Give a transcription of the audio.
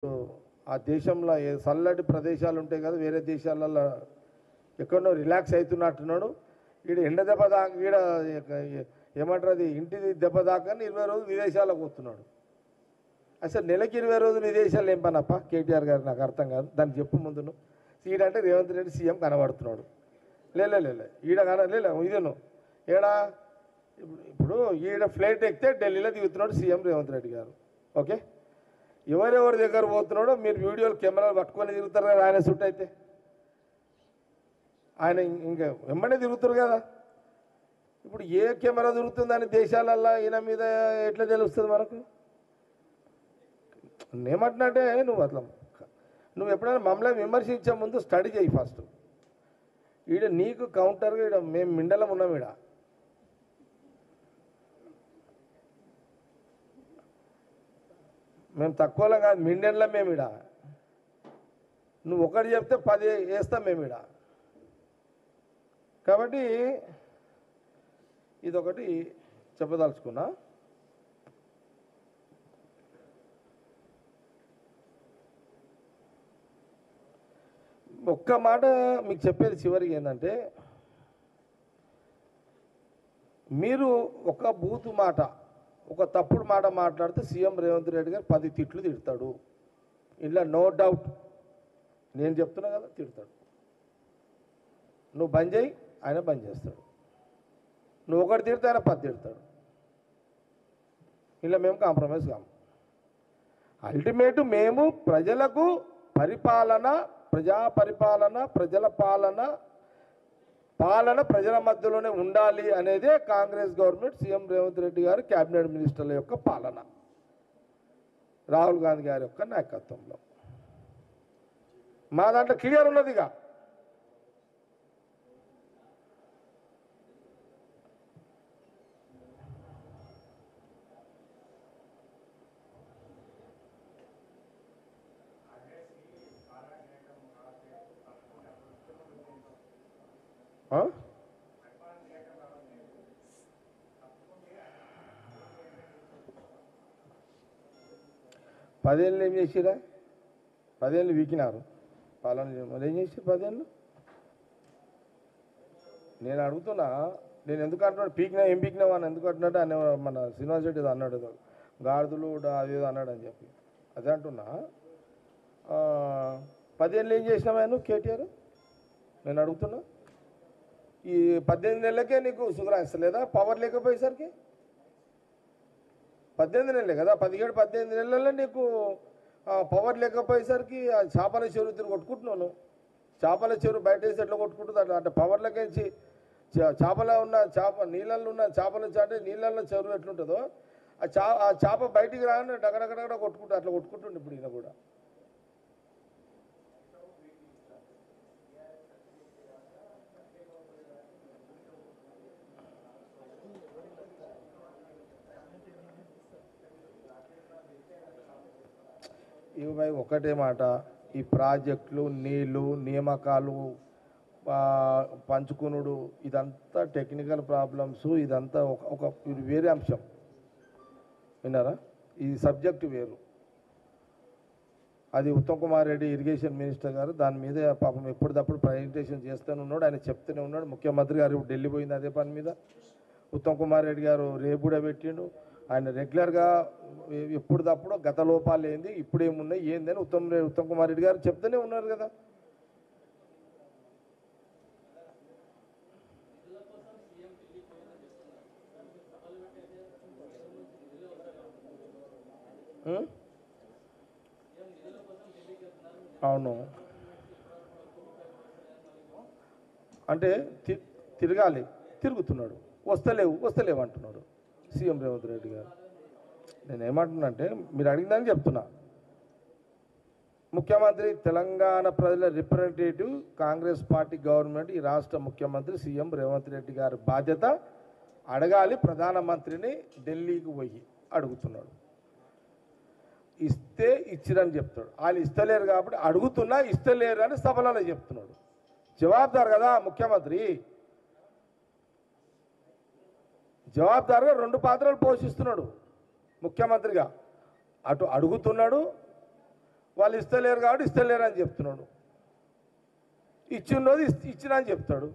ఆ దేశంలో చల్లటి ప్రదేశాలు ఉంటాయి కదా, వేరే దేశాలలో ఎక్కడో రిలాక్స్ అవుతున్నట్టున్నాడు. ఈడ ఎండ దెబ్బ దాకా ఈడ ఏమంటారు అది ఇంటి దెబ్బ దాకా 20 రోజులు విదేశాలకు పోతున్నాడు. అసలు నెలకి 20 రోజులు విదేశాలు ఏం పనప్ప కేటీఆర్ గారు? నాకు అర్థం కాదు. దానికి చెప్పు ముందును. ఈడంటే రేవంత్ రెడ్డి సీఎం కనబడుతున్నాడు. లేలే ఈడ కనలే ఇదేను ఏడా ఇప్పుడు ఈడ ఫ్లైట్ ఎక్కితే ఢిల్లీలో దిగుతున్నాడు సీఎం రేవంత్ రెడ్డి గారు. ఓకే, ఎవరెవరి దగ్గర పోతున్నాడో మీరు వీడియోలు కెమెరాలు పట్టుకొని తిరుగుతారు కదా ఆయన సుట్ అయితే. ఆయన ఇంకా వెంబడే తిరుగుతారు కదా. ఇప్పుడు ఏ కెమెరా తిరుగుతుందని దేశాలల్లో ఈయన మీద ఎట్లా తెలుస్తుంది మనకు? ఏమంటున్నట్టే నువ్వు ఎప్పుడైనా మమ్మల్ని విమర్శించే ముందు స్టడీ చేయి ఫస్ట్. ఈడ నీకు కౌంటర్గా ఈడ మేము మిండలం ఉన్నాం. ఈడ మేము తక్కువలో కాదు, మిండెన్లో మేము ఈడ. నువ్వు ఒకటి చెప్తే 10 వేస్తాం మేము ఈడ. కాబట్టి ఇదొకటి చెప్పదలుచుకున్నా. ఒక్క మాట మీకు చెప్పేది చివరికి ఏంటంటే, మీరు ఒక బూతు మాట, ఒక తప్పుడు మాట మాట్లాడితే సీఎం రేవంత్ రెడ్డి గారు 10 తిట్లు తిడతాడు. ఇలా నో డౌట్, నేను చెప్తున్నా కదా, తిడతాడు. నువ్వు బంద్ చేయి, ఆయన బంద్ చేస్తాడు. నువ్వు ఒకటి తిడితే ఆయన 10 తిడతాడు. ఇలా మేము కాంప్రమైజ్ కాము. అల్టిమేట్ మేము ప్రజలకు పరిపాలన, ప్రజా పరిపాలన, ప్రజల పాలన ప్రజల మధ్యలోనే ఉండాలి అనేదే కాంగ్రెస్ గవర్నమెంట్, సీఎం రేవంత్ రెడ్డి గారు, క్యాబినెట్ మినిస్టర్ల యొక్క పాలన, రాహుల్ గాంధీ గారి యొక్క నాయకత్వంలో. మా దాంట్లో క్లియర్ ఉన్నదిగా. పదేళ్ళు ఏం చేసిరా? 10 ఏళ్ళు వీకినారు పాలన. మరి ఏం చేసి 10 ఏళ్ళు? నేను అడుగుతున్నా, నేను ఎందుకు అంటున్నాడు పీకినా, ఏం పీకినావు అని ఎందుకు అంటున్నాడు అని మన శ్రీనివాస్ రెడ్డి అన్నాడు, గాడిదలు అదేదో అన్నాడు అని చెప్పి. అదే అంటున్నా, 10 ఏళ్ళు ఏం చేసినావా నువ్వు కేటీఆర్? నేను అడుగుతున్నా. ఈ 18 నెలలకే నీకు సుధరాయిస్తలేదా పవర్ లేకపోయేసరికి? 18 నెలలే కదా, 17-18 నెలల్లో నీకు పవర్ లేకపోయేసరికి చేపల చెరువు తిరిగి కొట్టుకుంటున్నాను. చేపల చెరువు బయట వేసి ఎట్లా కొట్టుకుంటుంది అట్లా, అంటే పవర్లకేసి చేపల ఉన్న నీళ్ళల్లో ఉన్న చేపలు అంటే నీళ్ళల్లో చెరువు ఎట్లుంటుందో ఆ చేప బయటికి రాగానే డగడగడ కొట్టుకుంటూ అట్లా కొట్టుకుంటుండే ఇప్పుడు ఈయన కూడా. ఇవి ఒకటే మాట, ఈ ప్రాజెక్టులు, నీళ్ళు, నియామకాలు, పంచుకునుడు, ఇదంతా టెక్నికల్ ప్రాబ్లమ్స్. ఇదంతా ఇది వేరే అంశం, విన్నారా? ఈ సబ్జెక్టు వేరు. అది ఉత్తమ్ కుమార్ రెడ్డి ఇరిగేషన్ మినిస్టర్ గారు దాని మీద పాపం ఎప్పటికప్పుడు ప్రజెంటేషన్ చేస్తూనే ఉన్నాడు, ఆయన చెప్తూనే ఉన్నాడు. ముఖ్యమంత్రి గారు ఢిల్లీ పోయింది అదే పని మీద. ఉత్తమ్ కుమార్ రెడ్డి గారు రేపు కూడా పెట్టిండు. ఆయన రెగ్యులర్గా ఎప్పటికప్పుడు గత లోపాలు ఏంది, ఇప్పుడు ఏమున్నాయి ఏందని ఉత్తమ్ కుమార్ రెడ్డి గారు చెప్తూనే ఉన్నారు కదా. అవును, అంటే తిరగాలి, తిరుగుతున్నాడు. వస్తలేవు అంటున్నాడు సీఎం రేవంత్ రెడ్డి గారు. నేను ఏమంటున్నా అంటే, మీరు అడిగిందని చెప్తున్నా. ముఖ్యమంత్రి తెలంగాణ ప్రజల రిప్రజెంటేటివ్, కాంగ్రెస్ పార్టీ గవర్నమెంట్, ఈ రాష్ట్ర ముఖ్యమంత్రి సీఎం రేవంత్ రెడ్డి గారి బాధ్యత అడగాలి. ప్రధానమంత్రిని ఢిల్లీకి పోయి అడుగుతున్నాడు, ఇస్తే ఇచ్చిరని చెప్తాడు. వాళ్ళు ఇస్తలేరు కాబట్టి అడుగుతున్నా ఇస్తలేరు అని సభలలో చెప్తున్నాడు. జవాబుదారు కదా ముఖ్యమంత్రి, జవాబుదారుగా 2 పాత్రలు పోషిస్తున్నాడు ముఖ్యమంత్రిగా. అటు అడుగుతున్నాడు, వాళ్ళు ఇస్తలేరు కాబట్టి ఇస్తలేరు అని చెప్తున్నాడు, ఇచ్చిన్నది ఇచ్చినా అని చెప్తాడు.